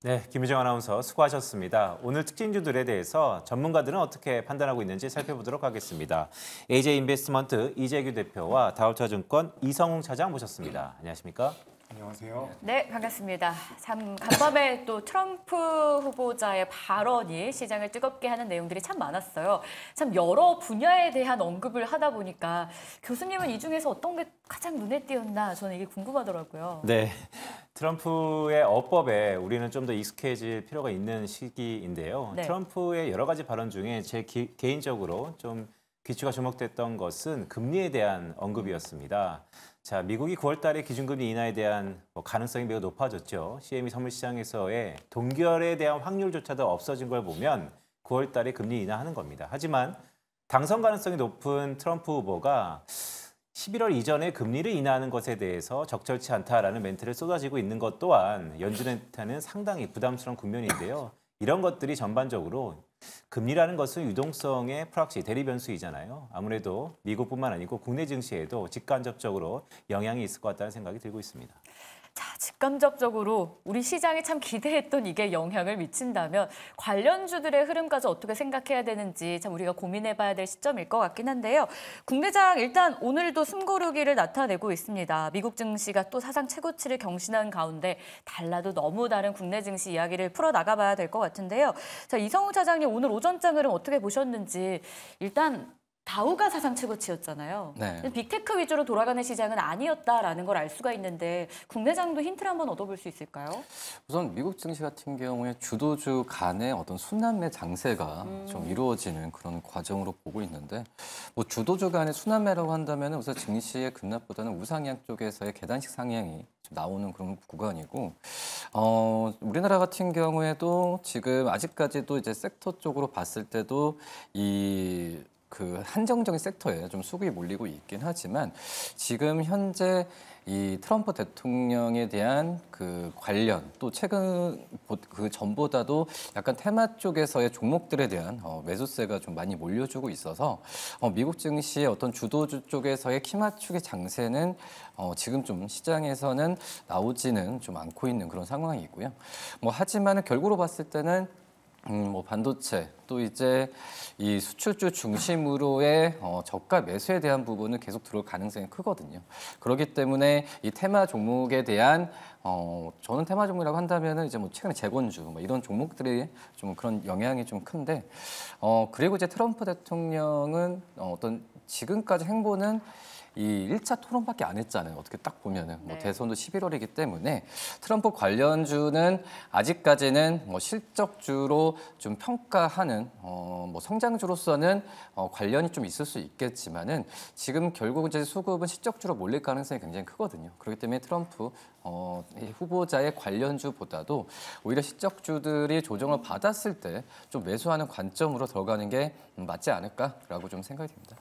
네, 김유정 아나운서 수고하셨습니다. 오늘 특징주들에 대해서 전문가들은 어떻게 판단하고 있는지 살펴보도록 하겠습니다. AJ인베스트먼트 이재규 대표와 다울투자증권 이성웅 차장 모셨습니다. 안녕하십니까? 안녕하세요. 네, 반갑습니다. 참 간밤에 또 트럼프 후보자의 발언이 시장을 뜨겁게 하는 내용들이 참 많았어요. 참 여러 분야에 대한 언급을 하다 보니까 교수님은 이 중에서 어떤 게 가장 눈에 띄었나 저는 이게 궁금하더라고요. 네, 트럼프의 어법에 우리는 좀 더 익숙해질 필요가 있는 시기인데요. 네. 트럼프의 여러 가지 발언 중에 제 개인적으로 좀 귀추가 주목됐던 것은 금리에 대한 언급이었습니다. 자, 미국이 9월 달에 기준금리 인하에 대한 가능성이 매우 높아졌죠. CME 선물 시장에서의 동결에 대한 확률조차도 없어진 걸 보면 9월 달에 금리 인하하는 겁니다. 하지만 당선 가능성이 높은 트럼프 후보가 11월 이전에 금리를 인하하는 것에 대해서 적절치 않다라는 멘트를 쏟아지고 있는 것 또한 연준한테는 상당히 부담스러운 국면인데요. 이런 것들이 전반적으로 금리라는 것은 유동성의 프락시, 대리 변수이잖아요. 아무래도 미국뿐만 아니고 국내 증시에도 직간접적으로 영향이 있을 것 같다는 생각이 들고 있습니다. 자, 직간접적으로 우리 시장이 참 기대했던 이게 영향을 미친다면 관련주들의 흐름까지 어떻게 생각해야 되는지 참 우리가 고민해봐야 될 시점일 것 같긴 한데요. 국내장 일단 오늘도 숨고르기를 나타내고 있습니다. 미국 증시가 또 사상 최고치를 경신한 가운데 달라도 너무 다른 국내 증시 이야기를 풀어나가봐야 될 것 같은데요. 자, 이성우 차장님 오늘 오전장 흐름 어떻게 보셨는지 일단 다우가 사상 최고치였잖아요. 네. 빅테크 위주로 돌아가는 시장은 아니었다라는 걸 알 수가 있는데 국내장도 힌트를 한번 얻어볼 수 있을까요? 우선 미국 증시 같은 경우에 주도주 간의 어떤 순환매 장세가 좀 이루어지는 그런 과정으로 보고 있는데 뭐 주도주 간의 순환매라고 한다면 우선 증시의 급락보다는 우상향 쪽에서의 계단식 상향이 좀 나오는 그런 구간이고 우리나라 같은 경우에도 지금 아직까지도 이제 섹터 쪽으로 봤을 때도 그 한정적인 섹터에 좀 수급이 몰리고 있긴 하지만 지금 현재 이 트럼프 대통령에 대한 그 관련 또 최근 그 전보다도 약간 테마 쪽에서의 종목들에 대한 매수세가 좀 많이 몰려주고 있어서 미국 증시의 어떤 주도주 쪽에서의 키맞추기 장세는 지금 좀 시장에서는 나오지는 좀 않고 있는 그런 상황이고요. 뭐 하지만은 결과로 봤을 때는 뭐 반도체 또 이제 이 수출주 중심으로의 저가 매수에 대한 부분은 계속 들어올 가능성이 크거든요. 그렇기 때문에 이 테마 종목에 대한 저는 테마 종목이라고 한다면은 이제 뭐 최근에 재건주 뭐 이런 종목들이 좀 그런 영향이 좀 큰데 그리고 이제 트럼프 대통령은 어떤 지금까지 행보는 이 1차 토론밖에 안 했잖아요. 어떻게 딱 보면은 뭐 네. 대선도 11월이기 때문에 트럼프 관련주는 아직까지는 뭐 실적주로 좀 평가하는 뭐 성장주로서는 관련이 좀 있을 수 있겠지만은 지금 결국 이제 수급은 실적주로 몰릴 가능성이 굉장히 크거든요. 그렇기 때문에 트럼프 후보자의 관련주보다도 오히려 실적주들이 조정을 받았을 때 좀 매수하는 관점으로 들어가는 게 맞지 않을까라고 좀 생각이 듭니다.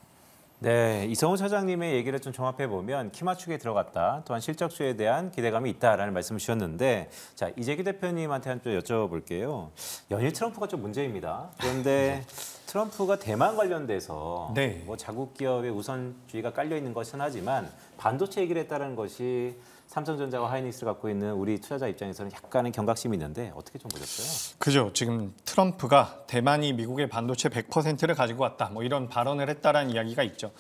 네, 이성우 차장님의 얘기를 좀 종합해보면 키맞추기에 들어갔다. 또한 실적주에 대한 기대감이 있다라는 말씀을 주셨는데 자, 이재규 대표님한테 좀 여쭤볼게요. 연일 트럼프가 좀 문제입니다. 그런데 트럼프가 대만 관련돼서 네. 뭐 자국 기업의 우선주의가 깔려 있는 것은 하지만 반도체 얘기를 했다는 것이 삼성전자와 하이닉스를 갖고 있는 우리 투자자 입장에서는 약간의 경각심이 있는데 어떻게 좀 보셨어요? 그죠. 지금 트럼프가 대만이 미국의 반도체 100%를 가지고 왔다. 뭐 이런 발언을 했다라는 이야기가 있죠.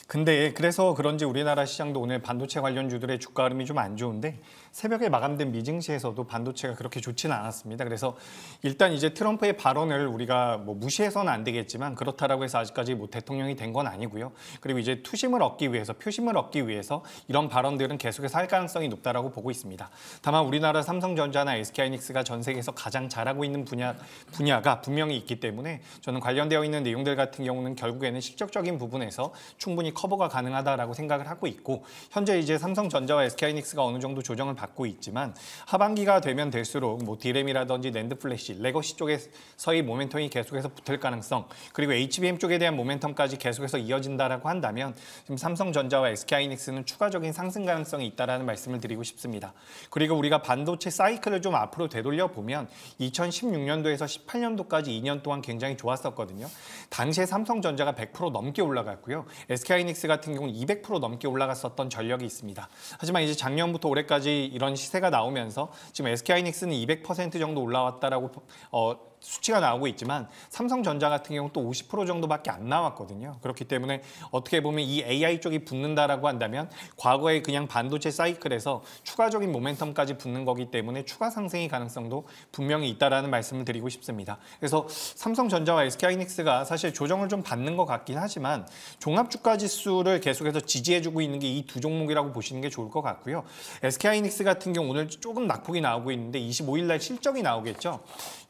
근데 그래서 그런지 우리나라 시장도 오늘 반도체 관련주들의 주가 흐름이 좀 안 좋은데 새벽에 마감된 미증시에서도 반도체가 그렇게 좋지는 않았습니다. 그래서 일단 이제 트럼프의 발언을 우리가 뭐 무시해서는 안 되겠지만 그렇다라고 해서 아직까지 뭐 대통령이 된 건 아니고요. 그리고 이제 투심을 얻기 위해서 표심을 얻기 위해서 이런 발언들은 계속해서 할 가능성이 높다라고 보고 있습니다. 다만 우리나라 삼성전자나 SK하이닉스가 전 세계에서 가장 잘하고 있는 분야가 분명히 있기 때문에 저는 관련되어 있는 내용들 같은 경우는 결국에는 실적적인 부분에서 충분히 커버가 가능하다라고 생각을 하고 있고 현재 이제 삼성전자와 SK하이닉스가 어느 정도 조정을 받고 있지만 하반기가 되면 될수록 뭐 D램이라든지 낸드 플래시, 레거시 쪽에서의 모멘텀이 계속해서 붙을 가능성 그리고 HBM 쪽에 대한 모멘텀까지 계속해서 이어진다라고 한다면 지금 삼성전자와 SK하이닉스는 추가적인 상승 가능성이 있다라는 말씀을 드리고 싶습니다. 그리고 우리가 반도체 사이클을 좀 앞으로 되돌려 보면 2016년도에서 18년도까지 2년 동안 굉장히 좋았었거든요. 당시에 삼성전자가 100% 넘게 올라갔고요. SK하이닉스 같은 경우는 200% 넘게 올라갔었던 전력이 있습니다. 하지만 이제 작년부터 올해까지 이런 시세가 나오면서 지금 SK하이닉스는 200% 정도 올라왔다라고 수치가 나오고 있지만 삼성전자 같은 경우 또 50% 정도밖에 안 나왔거든요. 그렇기 때문에 어떻게 보면 이 AI 쪽이 붙는다라고 한다면 과거에 그냥 반도체 사이클에서 추가적인 모멘텀까지 붙는 거기 때문에 추가 상승의 가능성도 분명히 있다라는 말씀을 드리고 싶습니다. 그래서 삼성전자와 SK하이닉스가 사실 조정을 좀 받는 것 같긴 하지만 종합주가지수를 계속해서 지지해주고 있는 게 이 두 종목이라고 보시는 게 좋을 것 같고요. SK하이닉스 같은 경우 오늘 조금 낙폭이 나오고 있는데 25일 날 실적이 나오겠죠.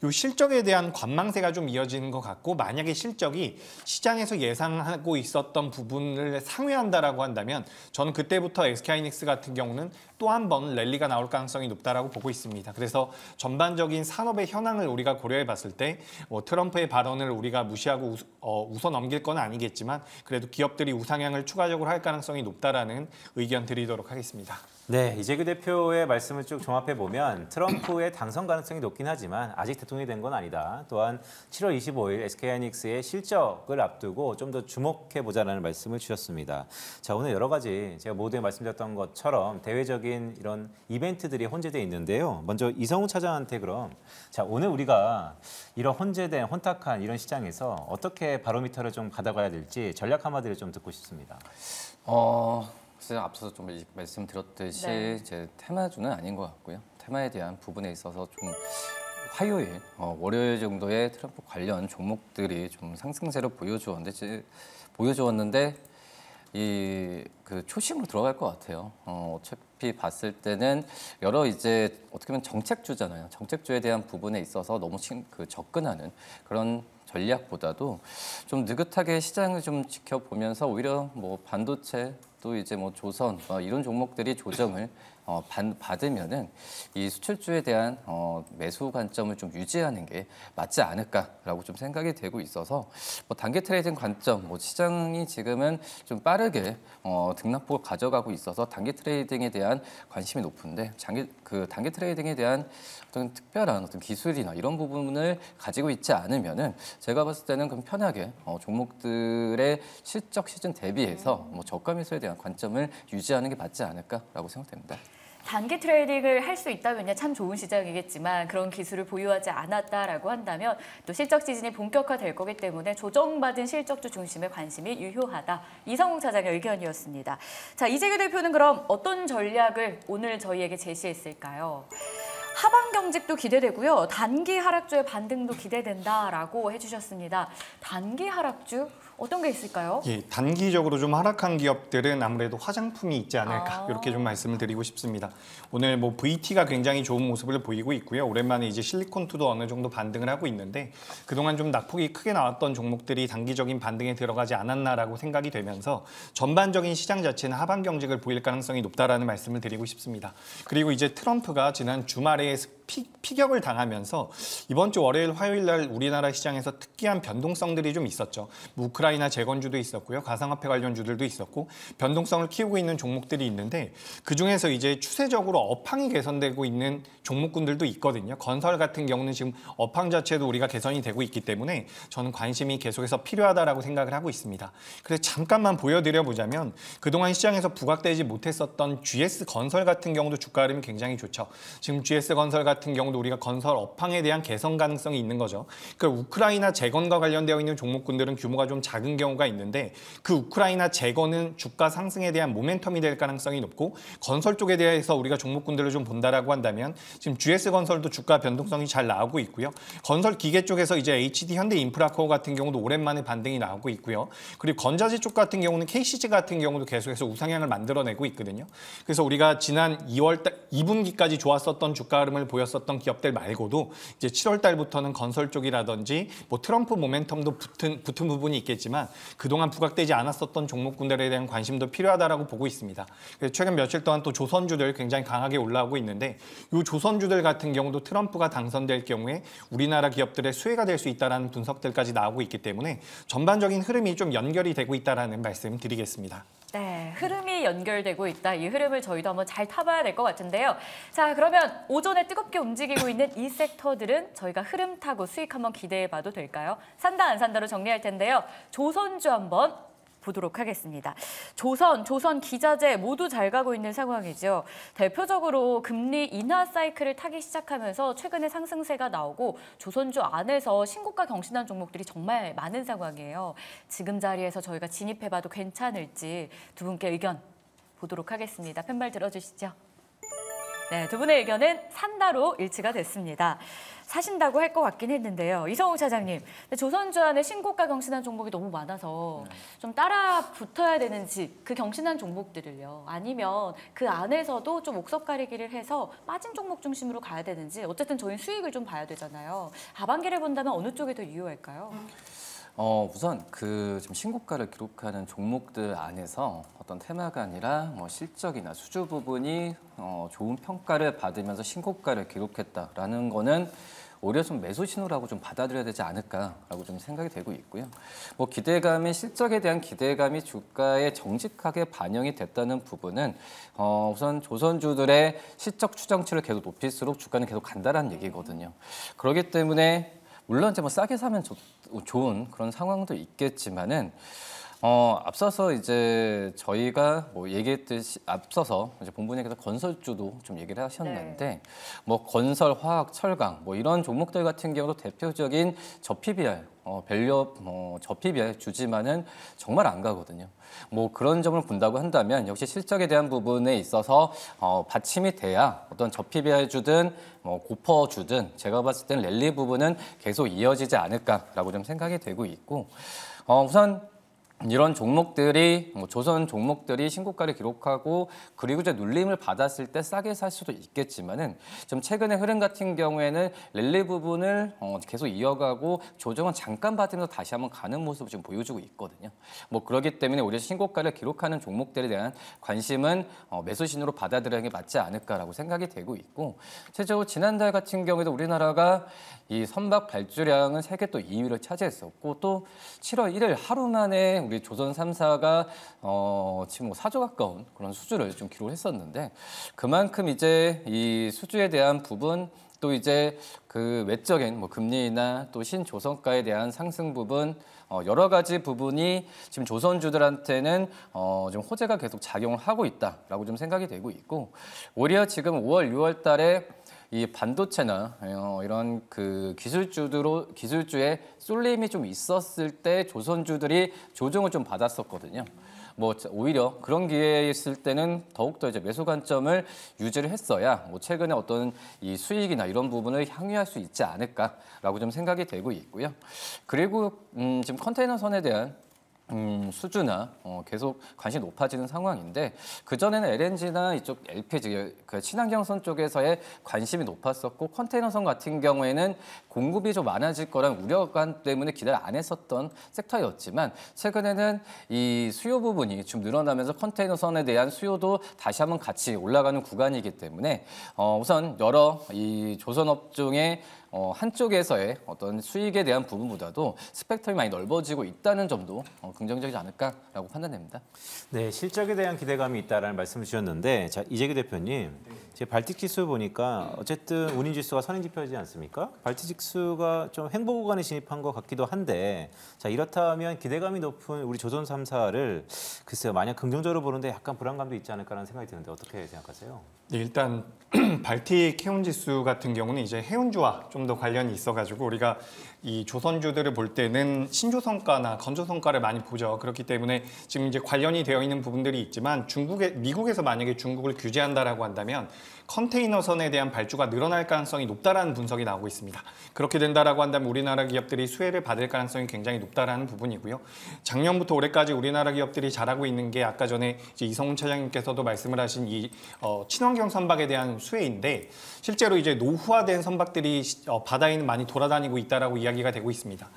이 실적에 대한 관망세가 좀 이어지는 것 같고 만약에 실적이 시장에서 예상하고 있었던 부분을 상회한다라고 한다면 저는 그때부터 SK하이닉스 같은 경우는 또 한 번 랠리가 나올 가능성이 높다라고 보고 있습니다. 그래서 전반적인 산업의 현황을 우리가 고려해 봤을 때 트럼프의 발언을 우리가 무시하고 웃어 넘길 건 아니겠지만 그래도 기업들이 우상향을 추가적으로 할 가능성이 높다라는 의견 드리도록 하겠습니다. 네, 이재규 대표의 말씀을 쭉 종합해 보면 트럼프의 당선 가능성이 높긴 하지만 아직 대통령이 된 건 아니다. 또한 7월 25일 SK하이닉스의 실적을 앞두고 좀 더 주목해 보자라는 말씀을 주셨습니다. 자, 오늘 여러 가지 제가 모두에 말씀드렸던 것처럼 대외적인 이런 이벤트들이 혼재되어 있는데요. 먼저 이성우 차장한테 그럼 자, 오늘 우리가 이런 혼재된 혼탁한 이런 시장에서 어떻게 바로미터를 좀 받아가야 될지 전략 한마디를 좀 듣고 싶습니다. 제가 앞서서 좀 말씀드렸듯이 네. 제 테마주는 아닌 것 같고요. 테마에 대한 부분에 있어서 좀 화요일, 월요일 정도에 트럼프 관련 종목들이 좀 상승세를 보여주었는데 이 그 초심으로 들어갈 것 같아요. 어차피 봤을 때는 여러 이제 어떻게 보면 정책주잖아요. 정책주에 대한 부분에 있어서 너무 접근하는 그런 전략보다도 좀 느긋하게 시장을 좀 지켜보면서 오히려 뭐 반도체 또 이제 뭐 조선 이런 종목들이 조정을 받으면은 이 수출주에 대한 매수 관점을 좀 유지하는 게 맞지 않을까라고 좀 생각이 되고 있어서 뭐 단기 트레이딩 관점, 뭐 시장이 지금은 좀 빠르게 등락폭을 가져가고 있어서 단기 트레이딩에 대한 관심이 높은데 단기 트레이딩에 대한 어떤 특별한 어떤 기술이나 이런 부분을 가지고 있지 않으면은 제가 봤을 때는 그럼 편하게 종목들의 실적 시즌 대비해서 뭐 저가 매수에 대한 관점을 유지하는 게 맞지 않을까라고 생각됩니다. 단기 트레이딩을 할 수 있다면야 참 좋은 시장이겠지만 그런 기술을 보유하지 않았다라고 한다면 또 실적 시즌이 본격화될 거기 때문에 조정받은 실적주 중심에 관심이 유효하다. 이성웅 차장의 의견이었습니다. 자, 이재규 대표는 그럼 어떤 전략을 오늘 저희에게 제시했을까요? 하방 경직도 기대되고요. 단기 하락주의 반등도 기대된다라고 해주셨습니다. 단기 하락주 어떤 게 있을까요? 예, 단기적으로 좀 하락한 기업들은 아무래도 화장품이 있지 않을까 이렇게 좀 말씀을 드리고 싶습니다. 오늘 뭐 VT가 굉장히 좋은 모습을 보이고 있고요. 오랜만에 이제 실리콘투도 어느 정도 반등을 하고 있는데 그동안 좀 낙폭이 크게 나왔던 종목들이 단기적인 반등에 들어가지 않았나라고 생각이 되면서 전반적인 시장 자체는 하방 경직을 보일 가능성이 높다라는 말씀을 드리고 싶습니다. 그리고 이제 트럼프가 지난 주말에 피격을 당하면서 이번 주 월요일, 화요일 날 우리나라 시장에서 특이한 변동성들이 좀 있었죠. 우크라이나 재건주도 있었고요. 가상화폐 관련주들도 있었고 변동성을 키우고 있는 종목들이 있는데 그중에서 이제 추세적으로 업황이 개선되고 있는 종목군들도 있거든요. 건설 같은 경우는 지금 업황 자체도 우리가 개선이 되고 있기 때문에 저는 관심이 계속해서 필요하다라고 생각을 하고 있습니다. 그래서 잠깐만 보여드려 보자면 그동안 시장에서 부각되지 못했었던 GS 건설 같은 경우도 주가 흐름이 굉장히 좋죠. 지금 GS 건설 같은 경우도 우리가 건설 업황에 대한 개선 가능성이 있는 거죠. 그러니까 우크라이나 재건과 관련되어 있는 종목군들은 규모가 좀 작은 경우가 있는데 그 우크라이나 재건은 주가 상승에 대한 모멘텀이 될 가능성이 높고 건설 쪽에 대해서 우리가 종목군들을 좀 본다라고 한다면 지금 GS 건설도 주가 변동성이 잘 나오고 있고요. 건설 기계 쪽에서 이제 HD 현대 인프라코어 같은 경우도 오랜만에 반등이 나오고 있고요. 그리고 건자재 쪽 같은 경우는 KCG 같은 경우도 계속해서 우상향을 만들어내고 있거든요. 그래서 우리가 지난 2분기까지 좋았었던 주가 흐름을 보였었던 기업들 말고도 이제 7월 달부터는 건설 쪽이라든지 뭐 트럼프 모멘텀도 붙은 부분이 있겠지만 그동안 부각되지 않았었던 종목군들에 대한 관심도 필요하다라고 보고 있습니다. 그래서 최근 며칠 동안 또 조선주들 굉장히 강하게 올라오고 있는데 이 조선주들 같은 경우도 트럼프가 당선될 경우에 우리나라 기업들의 수혜가 될 수 있다는 분석들까지 나오고 있기 때문에 전반적인 흐름이 좀 연결이 되고 있다는 말씀 드리겠습니다. 네, 흐름이 연결되고 있다. 이 흐름을 저희도 한번 잘 타봐야 될 것 같은데요. 자, 그러면 오전에 뜨겁게 움직이고 있는 이 섹터들은 저희가 흐름 타고 수익 한번 기대해봐도 될까요? 산다 안 산다로 정리할 텐데요. 조선주 한번 보도록 하겠습니다. 조선 기자재 모두 잘 가고 있는 상황이죠. 대표적으로 금리 인하 사이클을 타기 시작하면서 최근에 상승세가 나오고 조선주 안에서 신고가 경신한 종목들이 정말 많은 상황이에요. 지금 자리에서 저희가 진입해봐도 괜찮을지 두 분께 의견 보도록 하겠습니다. 펜발 들어주시죠. 네, 두 분의 의견은 산다로 일치가 됐습니다. 사신다고 할 것 같긴 했는데요. 이성우 차장님, 조선주 안에 신고가 경신한 종목이 너무 많아서 좀 따라 붙어야 되는지 그 경신한 종목들을요. 아니면 그 안에서도 좀 옥석 가리기를 해서 빠진 종목 중심으로 가야 되는지 어쨌든 저희는 수익을 좀 봐야 되잖아요. 하반기를 본다면 어느 쪽이 더 유효할까요? 우선 지금 신고가를 기록하는 종목들 안에서 어떤 테마가 아니라 실적이나 수주 부분이 좋은 평가를 받으면서 신고가를 기록했다라는 거는 오히려 좀 매수 신호라고 좀 받아들여야 되지 않을까라고 좀 생각이 되고 있고요. 기대감이 실적에 대한 기대감이 주가에 정직하게 반영이 됐다는 부분은 우선 조선주들의 실적 추정치를 계속 높일수록 주가는 계속 간다라는 얘기거든요. 그렇기 때문에 물론 이제 싸게 사면 좋은 그런 상황도 있겠지만은 앞서서 이제 저희가 얘기했듯이 앞서서 이제 본부님께서 건설주도 좀 얘기를 하셨는데 건설, 화학, 철강 이런 종목들 같은 경우도 대표적인 저PBR 저PBR 주지만은 정말 안 가거든요. 그런 점을 본다고 한다면 역시 실적에 대한 부분에 있어서 받침이 돼야 어떤 저PBR 주든 고퍼 주든 제가 봤을 때는 랠리 부분은 계속 이어지지 않을까라고 좀 생각이 되고 있고 우선 이런 종목들이 조선 종목들이 신고가를 기록하고 그리고 이제 눌림을 받았을 때 싸게 살 수도 있겠지만은 좀 최근의 흐름 같은 경우에는 랠리 부분을 계속 이어가고 조정은 잠깐 받으면서 다시 한번 가는 모습을 좀 보여주고 있거든요. 그렇기 때문에 오히려 신고가를 기록하는 종목들에 대한 관심은 매수 신호로 받아들이는 게 맞지 않을까라고 생각이 되고 있고 최저 지난달 같은 경우에도 우리나라가 이 선박 발주량은 세계 또 2위를 차지했었고 또 7월 1일 하루 만에 우리 조선 3사가 지금 4조 가까운 그런 수주를 좀 기록을 했었는데 그만큼 이제 이 수주에 대한 부분 또 이제 그 외적인 금리나 또 신조선가에 대한 상승 부분 여러 가지 부분이 지금 조선주들한테는 좀 호재가 계속 작용을 하고 있다라고 좀 생각이 되고 있고 오히려 지금 5월, 6월 달에 이 반도체나 이런 그 기술주의 쏠림이 좀 있었을 때 조선주들이 조정을 좀 받았었거든요. 오히려 그런 기회에 있을 때는 더욱더 이제 매수 관점을 유지를 했어야 최근에 어떤 이 수익이나 이런 부분을 향유할 수 있지 않을까라고 좀 생각이 되고 있고요. 그리고 지금 컨테이너선에 대한 수주나 계속 관심이 높아지는 상황인데 그전에는 LNG나 이쪽 LPG, 그 친환경선 쪽에서의 관심이 높았었고 컨테이너선 같은 경우에는 공급이 좀 많아질 거란 우려감 때문에 기대를 안 했었던 섹터였지만 최근에는 이 수요 부분이 좀 늘어나면서 컨테이너선에 대한 수요도 다시 한번 같이 올라가는 구간이기 때문에 우선 여러 이 조선업종의 한쪽에서의 어떤 수익에 대한 부분보다도 스펙트럼이 많이 넓어지고 있다는 점도 긍정적이지 않을까라고 판단됩니다. 네, 실적에 대한 기대감이 있다라는 말씀을 주셨는데, 자 이재규 대표님, 제 발틱 지수 보니까 어쨌든 운임 지수가 선행 지표이지 않습니까? 발틱 지수가 좀 횡보 구간에 진입한 것 같기도 한데, 자 이렇다면 기대감이 높은 우리 조선 3사를 글쎄요, 만약 긍정적으로 보는데 약간 불안감도 있지 않을까라는 생각이 드는데 어떻게 생각하세요? 네, 일단 발틱 해운 지수 같은 경우는 이제 해운주와 좀 더 관련이 있어가지고 우리가 이 조선주들을 볼 때는 신조선가나 건조선가를 많이 보죠. 그렇기 때문에 지금 이제 관련이 되어 있는 부분들이 있지만 미국에서 만약에 중국을 규제한다라고 한다면 컨테이너선에 대한 발주가 늘어날 가능성이 높다라는 분석이 나오고 있습니다. 그렇게 된다라고 한다면 우리나라 기업들이 수혜를 받을 가능성이 굉장히 높다라는 부분이고요. 작년부터 올해까지 우리나라 기업들이 잘하고 있는 게 아까 전에 이제 이성훈 차장님께서도 말씀을 하신 이 친환경 선박에 대한 수혜인데 실제로 이제 노후화된 선박들이 바다에는 많이 돌아다니고 있다라고 이야기가 되고 있습니다.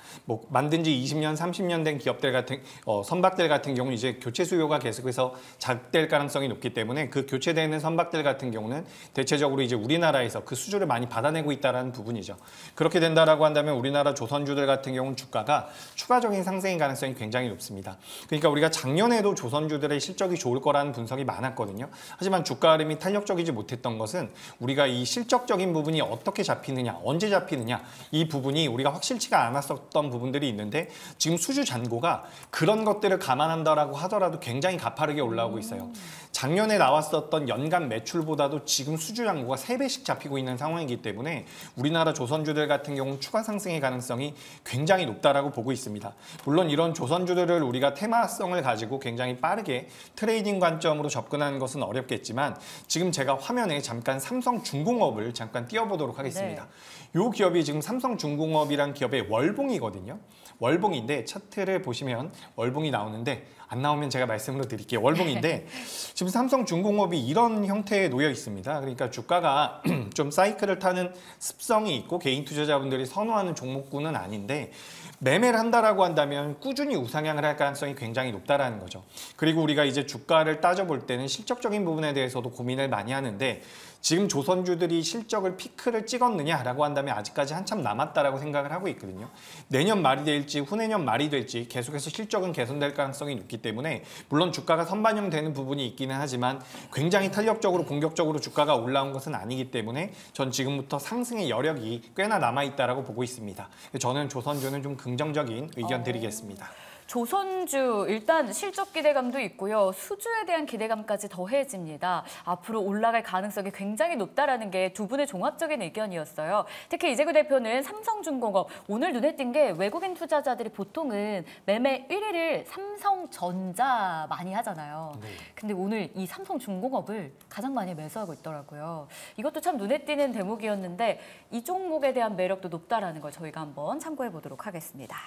만든 지 20년, 30년 된 기업들 같은 선박들 같은 경우는 이제 교체 수요가 계속해서 작될 가능성이 높기 때문에 그 교체되는 선박들 같은 경우는 대체적으로 이제 우리나라에서 그 수주를 많이 받아내고 있다라는 부분이죠. 그렇게 된다라고 한다면 우리나라 조선주들 같은 경우는 주가가 추가적인 상승의 가능성이 굉장히 높습니다. 그러니까 우리가 작년에도 조선주들의 실적이 좋을 거라는 분석이 많았거든요. 하지만 주가 흐름이 탄력적으로 충격적이지 못했던 것은 우리가 이 실적적인 부분이 어떻게 잡히느냐, 언제 잡히느냐 이 부분이 우리가 확실치가 않았었던 부분들이 있는데 지금 수주 잔고가 그런 것들을 감안한다라고 하더라도 굉장히 가파르게 올라오고 있어요. 작년에 나왔었던 연간 매출보다도 지금 수주 잔고가 3배씩 잡히고 있는 상황이기 때문에 우리나라 조선주들 같은 경우는 추가 상승의 가능성이 굉장히 높다라고 보고 있습니다. 물론 이런 조선주들을 우리가 테마성을 가지고 굉장히 빠르게 트레이딩 관점으로 접근하는 것은 어렵겠지만 지금 제가 화면에 잠깐 삼성중공업을 잠깐 띄워보도록 하겠습니다. 이 기업이 지금 삼성중공업이란 기업의 월봉이거든요. 월봉인데 차트를 보시면 월봉이 나오는데 안 나오면 제가 말씀으로 드릴게요. 월봉인데 지금 삼성중공업이 이런 형태에 놓여 있습니다. 그러니까 주가가 좀 사이클을 타는 습성이 있고 개인 투자자분들이 선호하는 종목군은 아닌데 매매를 한다라고 한다면 꾸준히 우상향을 할 가능성이 굉장히 높다라는 거죠. 그리고 우리가 이제 주가를 따져볼 때는 실적적인 부분에 대해서도 고민을 많이 하는데 지금 조선주들이 실적을 피크를 찍었느냐라고 한다면 아직까지 한참 남았다라고 생각을 하고 있거든요. 내년 말이 될지 후내년 말이 될지 계속해서 실적은 개선될 가능성이 높기 때문에 물론 주가가 선반영되는 부분이 있기는 하지만 굉장히 탄력적으로 공격적으로 주가가 올라온 것은 아니기 때문에 전 지금부터 상승의 여력이 꽤나 남아있다라고 보고 있습니다. 저는 조선주는 좀 긍정적인 의견 드리겠습니다. 조선주 일단 실적 기대감도 있고요. 수주에 대한 기대감까지 더해집니다. 앞으로 올라갈 가능성이 굉장히 높다라는 게 두 분의 종합적인 의견이었어요. 특히 이재구 대표는 삼성중공업 오늘 눈에 띈 게 외국인 투자자들이 보통은 매매 1위를 삼성전자 많이 하잖아요. 근데 오늘 이 삼성중공업을 가장 많이 매수하고 있더라고요. 이것도 참 눈에 띄는 대목이었는데 이 종목에 대한 매력도 높다라는 걸 저희가 한번 참고해 보도록 하겠습니다.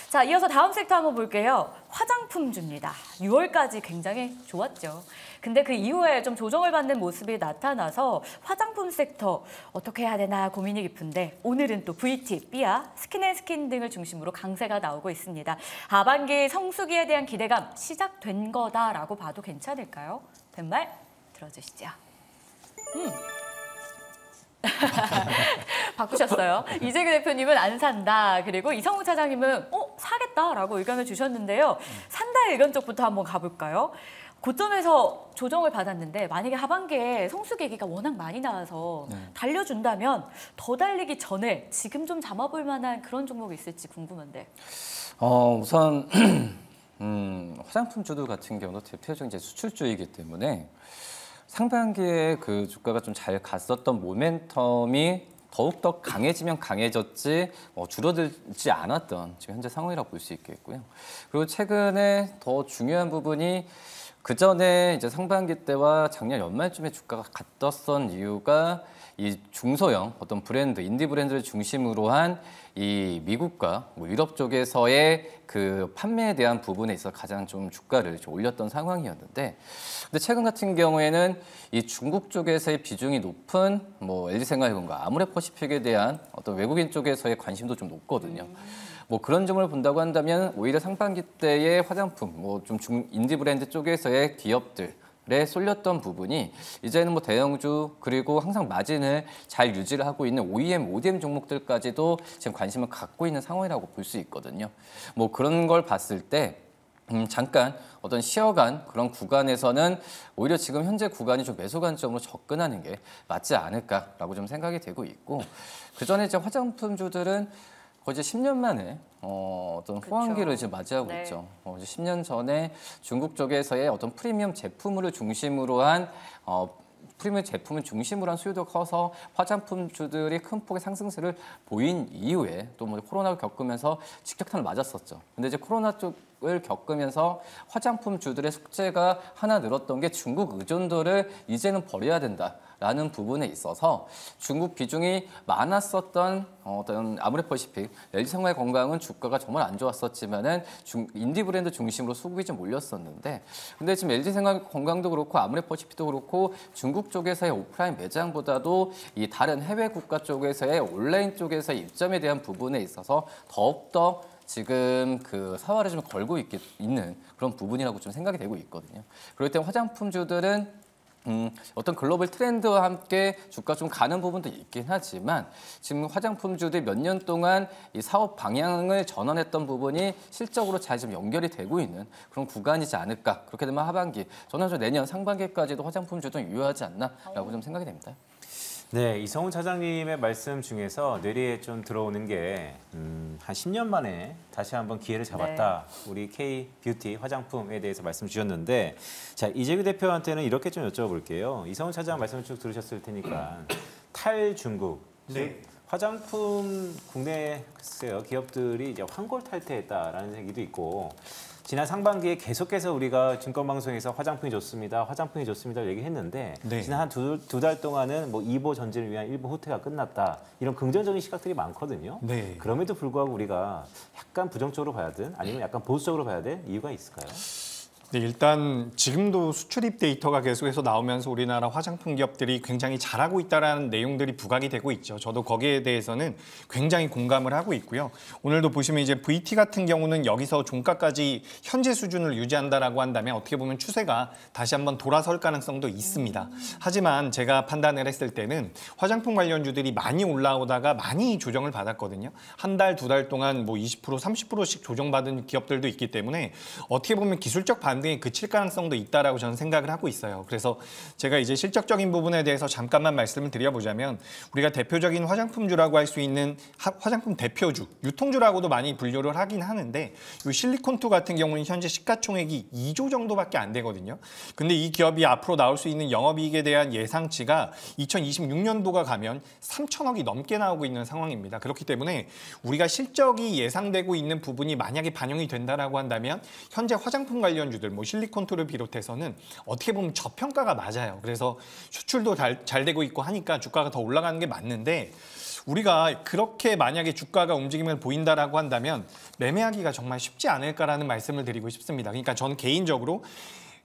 자, 이어서 다음 섹터 한번 볼게요. 화장품주입니다. 6월까지 굉장히 좋았죠. 근데 그 이후에 좀 조정을 받는 모습이 나타나서 화장품 섹터 어떻게 해야 되나 고민이 깊은데 오늘은 또 VT, 삐아, 스킨앤스킨 등을 중심으로 강세가 나오고 있습니다. 하반기 성수기에 대한 기대감 시작된 거다라고 봐도 괜찮을까요? 뱃말 들어주시죠. 바꾸셨어요. 이재규 대표님은 안 산다. 그리고 이성우 차장님은 사겠다라고 의견을 주셨는데요. 산다의 의견 쪽부터 한번 가볼까요? 고점에서 조정을 받았는데 만약에 하반기에 성수기가 워낙 많이 나와서 달려준다면 더 달리기 전에 지금 좀 잡아볼 만한 그런 종목이 있을지 궁금한데. 우선 화장품 주들 같은 경우도 대표적인 이제 수출주이기 때문에 상반기에 그 주가가 좀 잘 갔었던 모멘텀이 더욱더 강해지면 강해졌지 줄어들지 않았던 지금 현재 상황이라고 볼 수 있겠고요. 그리고 최근에 더 중요한 부분이 그 전에 이제 상반기 때와 작년 연말쯤에 주가가 갔었던 이유가 이 중소형 어떤 브랜드, 인디 브랜드를 중심으로 한 이 미국과 유럽 쪽에서의 그 판매에 대한 부분에 있어서 가장 좀 주가를 좀 올렸던 상황이었는데, 근데 최근 같은 경우에는 이 중국 쪽에서의 비중이 높은 LG생활건강, 아모레퍼시픽에 대한 어떤 외국인 쪽에서의 관심도 좀 높거든요. 그런 점을 본다고 한다면 오히려 상반기 때의 화장품, 좀 인디 브랜드 쪽에서의 기업들에 쏠렸던 부분이 이제는 대형주 그리고 항상 마진을 잘 유지를 하고 있는 OEM, ODM 종목들까지도 지금 관심을 갖고 있는 상황이라고 볼 수 있거든요. 그런 걸 봤을 때 잠깐 어떤 쉬어간 그런 구간에서는 오히려 지금 현재 구간이 좀 매수 관점으로 접근하는 게 맞지 않을까라고 좀 생각이 되고 있고, 그 전에 이제 화장품주들은 거의 이제 10년 만에 어떤 호황기를 이제 맞이하고 있죠. 이제 10년 전에 중국 쪽에서의 어떤 프리미엄 제품을 중심으로 한 프리미엄 제품을 중심으로 한 수요도 커서 화장품주들이 큰 폭의 상승세를 보인 이후에 또 코로나를 겪으면서 직격탄을 맞았었죠. 근데 이제 코로나 쪽을 겪으면서 화장품주들의 숙제가 하나 늘었던 게 중국 의존도를 이제는 버려야 된다라는 부분에 있어서 중국 비중이 많았었던 어떤 아모레퍼시픽, LG생활건강은 주가가 정말 안 좋았었지만은 인디 브랜드 중심으로 수급이 좀 몰렸었는데, 근데 지금 LG생활건강도 그렇고 아모레퍼시픽도 그렇고 중국 쪽에서의 오프라인 매장보다도 이 다른 해외 국가 쪽에서의 온라인 쪽에서의 입점에 대한 부분에 있어서 더욱더 지금 그 사활을 좀 걸고 있는 그런 부분이라고 좀 생각이 되고 있거든요. 그럴 때 화장품주들은 어떤 글로벌 트렌드와 함께 주가 좀 가는 부분도 있긴 하지만 지금 화장품주들이 몇 년 동안 이 사업 방향을 전환했던 부분이 실적으로 잘 좀 연결이 되고 있는 그런 구간이지 않을까. 그렇게 되면 하반기, 저는 좀 내년 상반기까지도 화장품주도 유효하지 않나라고 좀 생각이 됩니다. 네, 이성훈 차장님의 말씀 중에서 뇌리에 좀 들어오는 게 한 10년 만에 다시 한번 기회를 잡았다. 우리 K-뷰티 화장품에 대해서 말씀 주셨는데 자, 이재규 대표한테는 이렇게 좀 여쭤볼게요. 이성훈 차장 말씀을 쭉 들으셨을 테니까 탈중국, 즉 화장품 국내 글쎄요, 기업들이 이제 환골 탈퇴했다라는 얘기도 있고 지난 상반기에 계속해서 우리가 증권방송에서 화장품이 좋습니다, 화장품이 좋습니다 얘기했는데 네. 지난 한 두 달 동안은 뭐 2보 전진을 위한 일부 후퇴가 끝났다. 이런 긍정적인 시각들이 많거든요. 네. 그럼에도 불구하고 우리가 약간 부정적으로 봐야 돼? 아니면 약간 보수적으로 봐야 될 이유가 있을까요? 네, 일단 지금도 수출입 데이터가 계속해서 나오면서 우리나라 화장품 기업들이 굉장히 잘하고 있다는 내용들이 부각이 되고 있죠. 저도 거기에 대해서는 굉장히 공감을 하고 있고요. 오늘도 보시면 이제 VT 같은 경우는 여기서 종가까지 현재 수준을 유지한다라고 한다면 어떻게 보면 추세가 다시 한번 돌아설 가능성도 있습니다. 하지만 제가 판단을 했을 때는 화장품 관련주들이 많이 올라오다가 많이 조정을 받았거든요. 한 달, 두 달 동안 뭐 20%, 30%씩 조정받은 기업들도 있기 때문에 어떻게 보면 기술적 반등에 그칠 가능성도 있다라고 저는 생각을 하고 있어요. 그래서 제가 이제 실적적인 부분에 대해서 잠깐만 말씀을 드려보자면 우리가 대표적인 화장품주라고 할 수 있는 화장품 대표주, 유통주라고도 많이 분류를 하긴 하는데 이 실리콘투 같은 경우는 현재 시가총액이 2조 정도밖에 안 되거든요. 근데 이 기업이 앞으로 나올 수 있는 영업이익에 대한 예상치가 2026년도가 가면 3천억이 넘게 나오고 있는 상황입니다. 그렇기 때문에 우리가 실적이 예상되고 있는 부분이 만약에 반영이 된다라고 한다면 현재 화장품 관련주들 뭐 실리콘투를 비롯해서는 어떻게 보면 저평가가 맞아요. 그래서 수출도 잘 되고 있고 하니까 주가가 더 올라가는 게 맞는데 우리가 그렇게 만약에 주가가 움직임을 보인다라고 한다면 매매하기가 정말 쉽지 않을까라는 말씀을 드리고 싶습니다. 그러니까 저는 개인적으로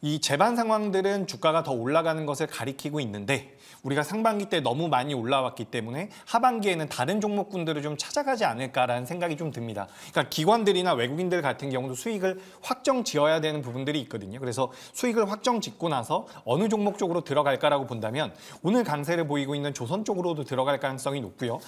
이 재반 상황들은 주가가 더 올라가는 것을 가리키고 있는데 우리가 상반기 때 너무 많이 올라왔기 때문에 하반기에는 다른 종목군들을 좀 찾아가지 않을까라는 생각이 좀 듭니다. 그러니까 기관들이나 외국인들 같은 경우도 수익을 확정 지어야 되는 부분들이 있거든요. 그래서 수익을 확정 짓고 나서 어느 종목 쪽으로 들어갈까라고 본다면 오늘 강세를 보이고 있는 조선 쪽으로도 들어갈 가능성이 높고요.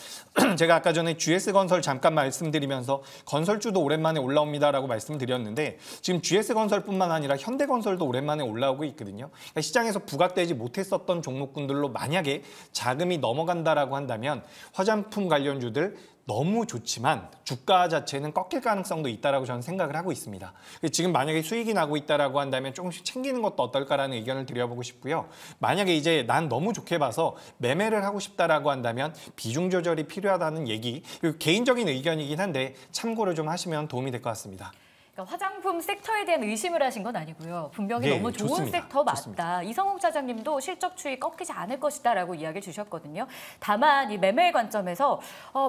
제가 아까 전에 GS건설 잠깐 말씀드리면서 건설주도 오랜만에 올라옵니다라고 말씀드렸는데 지금 GS건설뿐만 아니라 현대건설도 오랜만에 올라오고 있거든요. 그러니까 시장에서 부각되지 못했었던 종목군들로 만약에 자금이 넘어간다라고 한다면 화장품 관련주들 너무 좋지만 주가 자체는 꺾일 가능성도 있다라고 저는 생각을 하고 있습니다. 지금 만약에 수익이 나고 있다라고 한다면 조금씩 챙기는 것도 어떨까라는 의견을 드려보고 싶고요. 만약에 이제 난 너무 좋게 봐서 매매를 하고 싶다라고 한다면 비중 조절이 필요하다는 얘기, 개인적인 의견이긴 한데 참고를 좀 하시면 도움이 될 것 같습니다. 그러니까 화장품 섹터에 대한 의심을 하신 건 아니고요. 분명히 네, 너무 좋은 좋습니다. 섹터 맞다. 좋습니다. 이성욱 차장님도 실적 추이 꺾이지 않을 것이다라고 이야기를 주셨거든요. 다만 이 매매 관점에서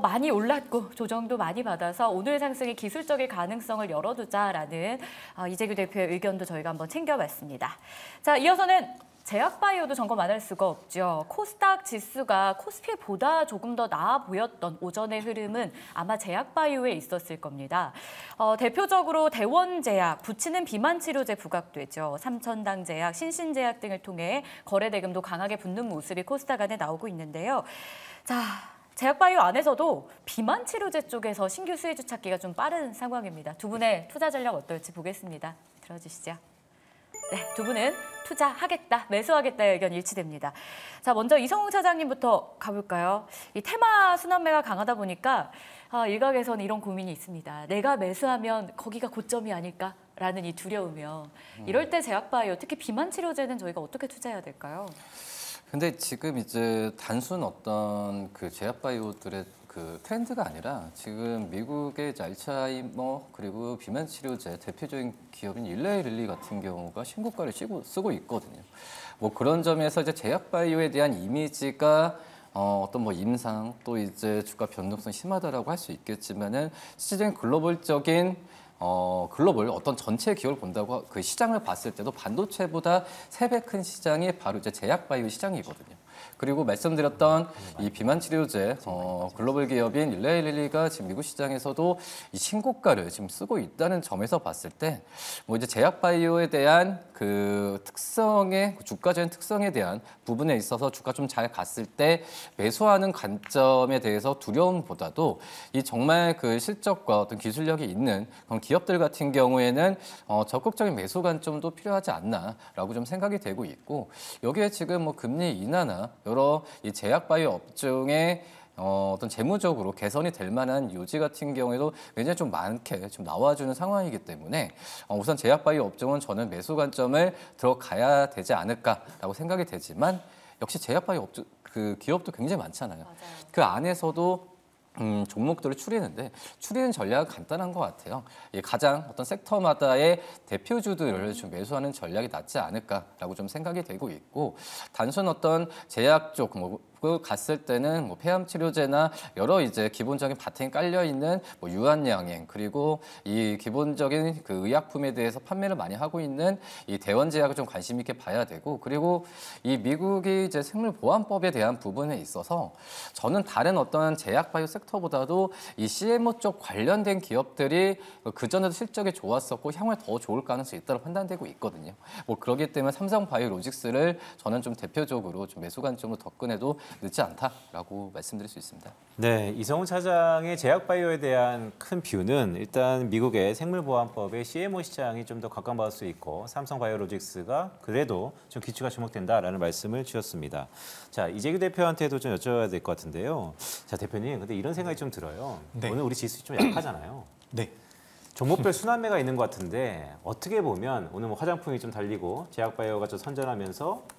많이 올랐고 조정도 많이 받아서 오늘 상승의 기술적인 가능성을 열어두자라는 이재규 대표의 의견도 저희가 한번 챙겨봤습니다. 자, 이어서는 제약바이오도 점검 안 할 수가 없죠. 코스닥 지수가 코스피보다 조금 더 나아 보였던 오전의 흐름은 아마 제약바이오에 있었을 겁니다. 대표적으로 대원제약, 부치는 비만치료제 부각되죠. 삼천당제약, 신신제약 등을 통해 거래대금도 강하게 붙는 모습이 코스닥 안에 나오고 있는데요. 자, 제약바이오 안에서도 비만 치료제 쪽에서 신규 수혜주 찾기가 좀 빠른 상황입니다. 두 분의 투자 전략 어떨지 보겠습니다. 들어주시죠. 네, 두 분은 투자하겠다, 매수하겠다의 의견 일치됩니다. 자, 먼저 이성웅 차장님부터 가볼까요? 이 테마 순환매가 강하다 보니까 일각에서는 이런 고민이 있습니다. 내가 매수하면 거기가 고점이 아닐까라는 이 두려우며 이럴 때 제약바이오, 특히 비만 치료제는 저희가 어떻게 투자해야 될까요? 근데 지금 이제 단순 어떤 그 제약바이오들의 그 트렌드가 아니라 지금 미국의 이제 알츠하이머 그리고 비만 치료제 대표적인 기업인 일레이 릴리 같은 경우가 신고가를 쓰고 있거든요. 뭐 그런 점에서 이제 제약바이오에 대한 이미지가 어떤 뭐 임상 또 이제 주가 변동성 심하다라고 할 수 있겠지만은 실질적인 글로벌 어떤 전체 기업을 본다고 그 시장을 봤을 때도 반도체보다 3배 큰 시장이 바로 이제 제약바이오 시장이거든요. 그리고 말씀드렸던 이 비만 치료제 글로벌 기업인 일레일리가 지금 미국 시장에서도 이 신고가를 지금 쓰고 있다는 점에서 봤을 때 뭐 이제 제약 바이오에 대한 그 특성의 주가적인 특성에 대한 부분에 있어서 주가 좀 잘 갔을 때 매수하는 관점에 대해서 두려움보다도 이 정말 그 실적과 어떤 기술력이 있는 그런 기업들 같은 경우에는 적극적인 매수 관점도 필요하지 않나라고 좀 생각이 되고 있고 여기에 지금 뭐 금리 인하나 여러 이 제약 바이오 업종의 어떤 재무적으로 개선이 될 만한 요지 같은 경우에도 굉장히 좀 많게 좀 나와주는 상황이기 때문에 우선 제약바이오 업종은 저는 매수 관점을 들어가야 되지 않을까라고 생각이 되지만 역시 제약바이오 업종 그 기업도 굉장히 많잖아요. 맞아요. 그 안에서도 종목들을 추리는데 추리는 전략은 간단한 것 같아요. 가장 어떤 섹터마다의 대표주들을 좀 매수하는 전략이 낫지 않을까라고 좀 생각이 되고 있고 단순 어떤 제약 쪽 갔을 때는 뭐 폐암 치료제나 여러 이제 기본적인 바탕이 깔려 있는 뭐 유한양행 그리고 이 기본적인 그 의약품에 대해서 판매를 많이 하고 있는 이 대원제약을 좀 관심 있게 봐야 되고 그리고 이 미국이 이제 생물보안법에 대한 부분에 있어서 저는 다른 어떤 제약 바이오 섹터보다도 이 CMO 쪽 관련된 기업들이 그 전에도 실적이 좋았었고 향후에 더 좋을 가능성이 있다고 판단되고 있거든요. 뭐 그렇기 때문에 삼성바이오로직스를 저는 좀 대표적으로 좀 매수 관점으로 접근해도 늦지 않다라고 말씀드릴 수 있습니다. 네, 이성훈 차장의 제약바이오에 대한 큰 뷰는 일단 미국의 생물보안법의 CMO 시장이 좀 더 각광받을 수 있고 삼성바이오로직스가 그래도 좀 기치가 주목된다라는 말씀을 주셨습니다. 자, 이재규 대표한테도 좀 여쭤야 될 것 같은데요. 자, 대표님, 근데 이런 생각이 좀 들어요. 네. 오늘 우리 지수 좀 약하잖아요. 네. 종목별 순환매가 있는 것 같은데 어떻게 보면 오늘 뭐 화장품이 좀 달리고 제약바이오가 좀 선전하면서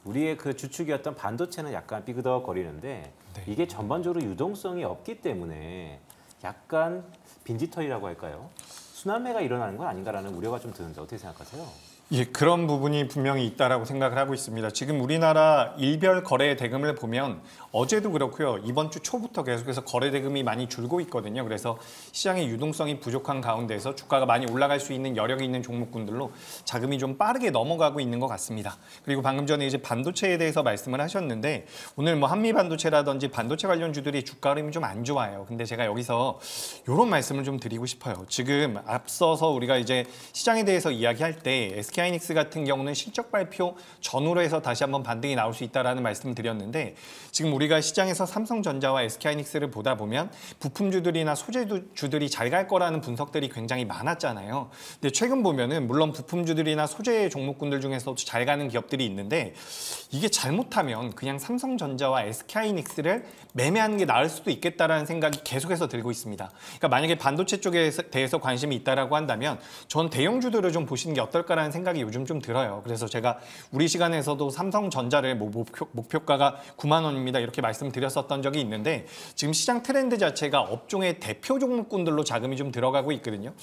우리의 그 주축이었던 반도체는 약간 삐그덕거리는데 네. 이게 전반적으로 유동성이 없기 때문에 약간 빈지털이라고 할까요? 순환매가 일어나는 건 아닌가라는 우려가 좀 드는데 어떻게 생각하세요? 예, 그런 부분이 분명히 있다라고 생각을 하고 있습니다. 지금 우리나라 일별 거래 대금을 보면 어제도 그렇고요. 이번 주 초부터 계속해서 거래 대금이 많이 줄고 있거든요. 그래서 시장의 유동성이 부족한 가운데서 주가가 많이 올라갈 수 있는 여력이 있는 종목군들로 자금이 좀 빠르게 넘어가고 있는 것 같습니다. 그리고 방금 전에 이제 반도체에 대해서 말씀을 하셨는데 오늘 뭐 한미 반도체라든지 반도체 관련주들이 주가 흐름이 좀 안 좋아요. 근데 제가 여기서 이런 말씀을 좀 드리고 싶어요. 지금 앞서서 우리가 이제 시장에 대해서 이야기할 때 SK하이닉스 같은 경우는 실적 발표 전후로 해서 다시 한번 반등이 나올 수 있다라는 말씀을 드렸는데 지금 우리가 시장에서 삼성전자와 SK하이닉스를 보다 보면 부품주들이나 소재주들이 잘 갈 거라는 분석들이 굉장히 많았잖아요. 근데 최근 보면은 물론 부품주들이나 소재 종목군들 중에서도 잘 가는 기업들이 있는데 이게 잘못하면 그냥 삼성전자와 SK하이닉스를 매매하는 게 나을 수도 있겠다라는 생각이 계속해서 들고 있습니다. 그러니까 만약에 반도체 쪽에 대해서 관심이 있다라고 한다면 전 대형주들을 좀 보시는 게 어떨까라는 생각이 요즘 좀 들어요. 그래서 제가 우리 시간에서도 삼성전자를 목표가가 9만 원입니다. 이렇게 말씀드렸었던 적이 있는데 지금 시장 트렌드 자체가 업종의 대표 종목군들로 자금이 좀 들어가고 있거든요.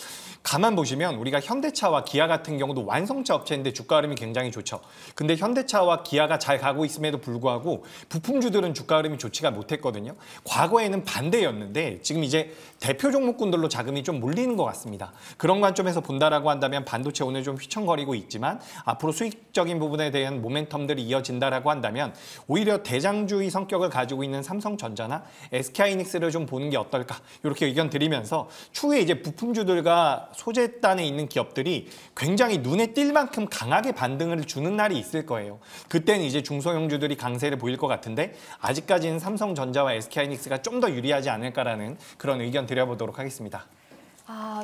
가만 보시면 우리가 현대차와 기아 같은 경우도 완성차 업체인데 주가 흐름이 굉장히 좋죠. 근데 현대차와 기아가 잘 가고 있음에도 불구하고 부품주들은 주가 흐름이 좋지가 못했거든요. 과거에는 반대였는데 지금 이제 대표 종목군들로 자금이 좀 몰리는 것 같습니다. 그런 관점에서 본다라고 한다면 반도체 오늘 좀 휘청거리고 있지만 앞으로 수익적인 부분에 대한 모멘텀들이 이어진다라고 한다면 오히려 대장주의 성격을 가지고 있는 삼성전자나 SK하이닉스를 좀 보는 게 어떨까 이렇게 의견 드리면서 추후에 이제 부품주들과 소재단에 있는 기업들이 굉장히 눈에 띌 만큼 강하게 반등을 주는 날이 있을 거예요. 그때는 이제 중소형주들이 강세를 보일 것 같은데 아직까지는 삼성전자와 SK하이닉스가 좀 더 유리하지 않을까라는 그런 의견 드려보도록 하겠습니다.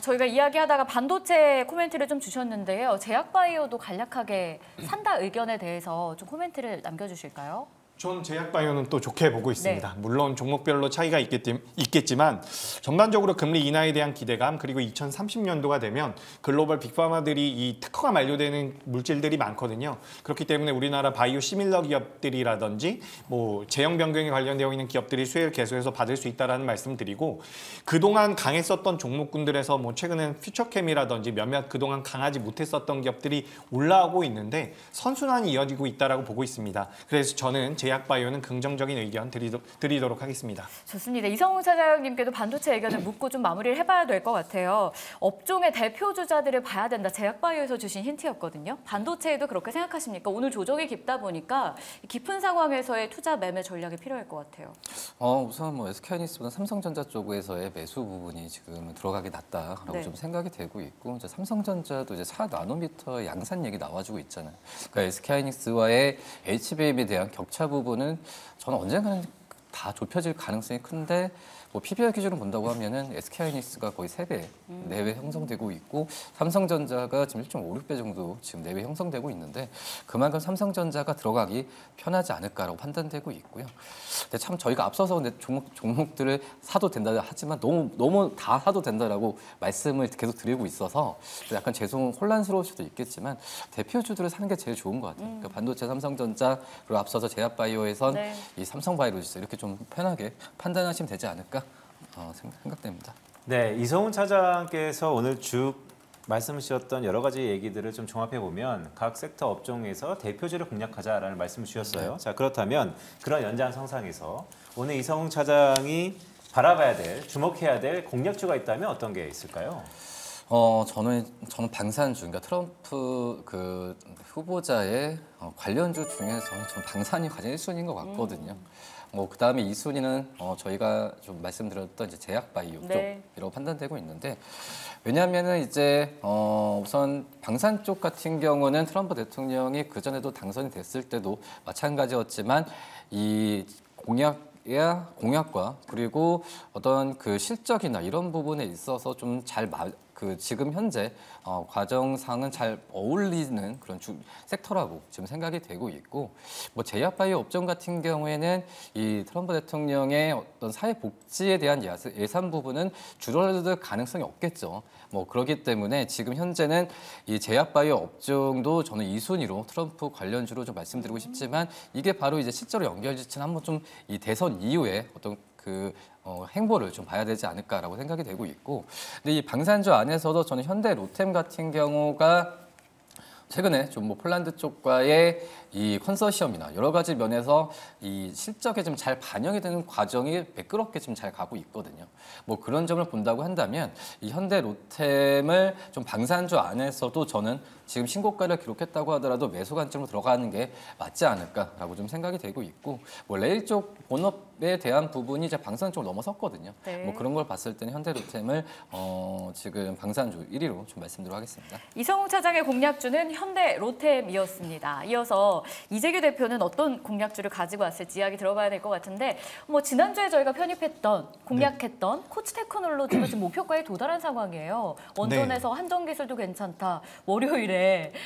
저희가 이야기하다가 반도체 코멘트를 좀 주셨는데요. 제약바이오도 간략하게 산다 의견에 대해서 좀 코멘트를 남겨주실까요? 전 제약바이오는 또 좋게 보고 있습니다. 물론 종목별로 차이가 있겠지만 전반적으로 금리 인하에 대한 기대감 그리고 2030년도가 되면 글로벌 빅파마들이 이 특허가 만료되는 물질들이 많거든요. 그렇기 때문에 우리나라 바이오 시밀러 기업들이라든지 뭐 제형 변경에 관련되어 있는 기업들이 수혜를 계속해서 받을 수 있다라는 말씀드리고 그동안 강했었던 종목군들에서 뭐 최근엔 퓨처캠이라든지 몇몇 그동안 강하지 못했었던 기업들이 올라오고 있는데 선순환이 이어지고 있다라고 보고 있습니다. 그래서 저는 제약바이오는 긍정적인 의견 드리도록 하겠습니다. 좋습니다. 이성훈 차장님께도 반도체 의견을 묻고 좀 마무리를 해봐야 될 것 같아요. 업종의 대표 주자들을 봐야 된다. 제약바이오에서 주신 힌트였거든요. 반도체에도 그렇게 생각하십니까? 오늘 조정이 깊다 보니까 깊은 상황에서의 투자 매매 전략이 필요할 것 같아요. 우선 뭐 SK하이닉스보다 삼성전자 쪽에서의 매수 부분이 지금 들어가기 낫다라고 네. 좀 생각이 되고 있고, 이제 삼성전자도 이제 4나노미터 양산 얘기 나와주고 있잖아요. 그러니까 SK하이닉스와의 HBM에 대한 격차 부분은 저는 언젠가는 다 좁혀질 가능성이 큰데, 뭐 PBR 기준으로 본다고 하면은 SK하이닉스가 거의 3배 내외 형성되고 있고, 삼성전자가 지금 1.56배 정도 지금 내외 형성되고 있는데, 그만큼 삼성전자가 들어가기 편하지 않을까라고 판단되고 있고요. 근데 참 저희가 앞서서 근데 종목들을 사도 된다 하지만 너무 다 사도 된다라고 말씀을 계속 드리고 있어서 약간 혼란스러울 수도 있겠지만, 대표주들을 사는 게 제일 좋은 것 같아요. 그러니까 반도체 삼성전자, 그리고 앞서서 제약바이오에선 네. 이 삼성바이오로직스 이렇게 좀 편하게 판단하시면 되지 않을까 생각됩니다. 네, 이성훈 차장께서 오늘 쭉 말씀 주셨던 여러 가지 얘기들을 좀 종합해 보면 각 섹터 업종에서 대표주를 공략하자라는 말씀을 주셨어요. 자, 그렇다면 그런 연장선상에서 오늘 이성훈 차장이 바라봐야 될, 주목해야 될 공략주가 있다면 어떤 게 있을까요? 저는 방산주, 그러니까 트럼프 그 후보자의 관련주 중에서는 저는 방산이 가장 1순위인 것 같거든요. 그 다음에 2순위는 저희가 좀 말씀드렸던 이제 제약바이오 네. 쪽이라고 판단되고 있는데, 왜냐하면은 이제 우선 방산 쪽 같은 경우는 트럼프 대통령이 그 전에도 당선이 됐을 때도 마찬가지였지만 이 공약과 그리고 어떤 그 실적이나 이런 부분에 있어서 좀 잘 지금 현재 과정상은 잘 어울리는 그런 섹터라고 지금 생각이 되고 있고, 뭐 제약바이오 업종 같은 경우에는 이 트럼프 대통령의 어떤 사회복지에 대한 예산 부분은 줄어들 가능성이 없겠죠. 뭐 그렇기 때문에 지금 현재는 이 제약바이오 업종도 저는 2순위로 트럼프 관련주로 좀 말씀드리고 싶지만, 이게 바로 이제 실제로 연결지치는 한번 좀 이 대선 이후에 어떤 행보를 좀 봐야 되지 않을까라고 생각이 되고 있고, 근데 이 방산주 안에서도 저는 현대 로템 같은 경우가 최근에 좀 뭐 폴란드 쪽과의 이 컨소시엄이나 여러 가지 면에서 이 실적에 좀 잘 반영이 되는 과정이 매끄럽게 좀 잘 가고 있거든요. 뭐 그런 점을 본다고 한다면 이 현대 로템을 좀 방산주 안에서도 저는 지금 신고가를 기록했다고 하더라도 매수 관점으로 들어가는 게 맞지 않을까라고 좀 생각이 되고 있고, 뭐 레일 쪽 본업에 대한 부분이 이제 방산 쪽을 넘어섰거든요. 네. 뭐 그런 걸 봤을 때는 현대 로템을 지금 방산주 1위로 좀 말씀드리도록 하겠습니다. 이성훈 차장의 공략주는 현대 로템이었습니다. 이어서 이재규 대표는 어떤 공략주를 가지고 왔을지 이야기 들어봐야 될 것 같은데, 뭐 지난주에 저희가 편입했던 공략했던 코치 테크놀로지가 지금 목표가에 도달한 상황이에요. 원전에서 한전 기술도 괜찮다. 월요일에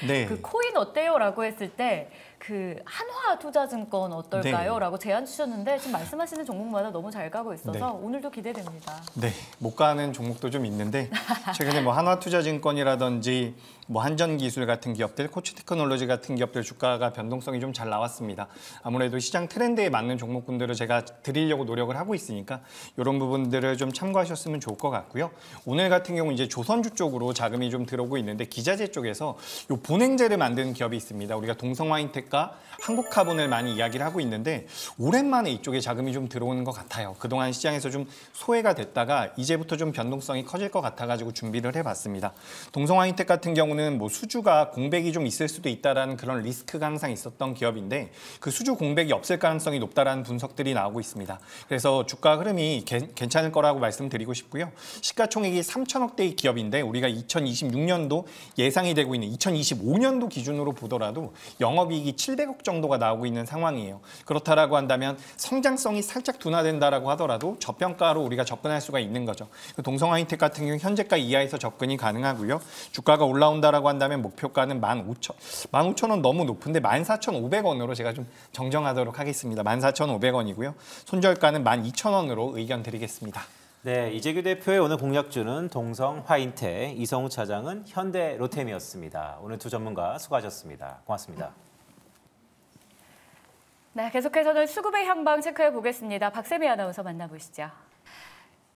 네. 그 코인 어때요?라고 했을 때 그 한화투자증권 어떨까요? 네. 라고 제안 주셨는데 지금 말씀하시는 종목마다 너무 잘 가고 있어서 네. 오늘도 기대됩니다. 네, 못 가는 종목도 좀 있는데 최근에 뭐 한화투자증권이라든지 뭐 한전기술 같은 기업들, 코치테크놀로지 같은 기업들 주가가 변동성이 좀 잘 나왔습니다. 아무래도 시장 트렌드에 맞는 종목군들을 제가 드리려고 노력을 하고 있으니까 이런 부분들을 좀 참고하셨으면 좋을 것 같고요. 오늘 같은 경우 이제 조선주 쪽으로 자금이 좀 들어오고 있는데, 기자재 쪽에서 요 보냉제를 만드는 기업이 있습니다. 우리가 동성화인텍과 한국카본을 많이 이야기를 하고 있는데 오랜만에 이쪽에 자금이 좀 들어오는 것 같아요. 그동안 시장에서 좀 소외가 됐다가 이제부터 좀 변동성이 커질 것 같아가지고 준비를 해봤습니다. 동성화인텍 같은 경우는 뭐 수주가 공백이 좀 있을 수도 있다라는 그런 리스크가 항상 있었던 기업인데, 그 수주 공백이 없을 가능성이 높다라는 분석들이 나오고 있습니다. 그래서 주가 흐름이 괜찮을 거라고 말씀드리고 싶고요. 시가총액이 3천억대의 기업인데 우리가 2026년도 예상이 되고 있는 2025년도 기준으로 보더라도 영업이익이 700억 정도가 나오고 있는 상황이에요. 그렇다라고 한다면 성장성이 살짝 둔화된다라고 하더라도 저평가로 우리가 접근할 수가 있는 거죠. 동성화인텍 같은 경우 현재가 이하에서 접근이 가능하고요. 주가가 올라온다라고 한다면 목표가는 15,000원 너무 높은데 14,500원으로 제가 좀 정정하도록 하겠습니다. 14,500원이고요. 손절가는 12,000원으로 의견 드리겠습니다. 네, 이재규 대표의 오늘 공략주는 동성화인텍, 이성훈 차장은 현대 로템이었습니다. 오늘 두 전문가 수고하셨습니다. 고맙습니다. 네, 계속해서는 수급의 향방 체크해 보겠습니다. 박세미 아나운서 만나보시죠.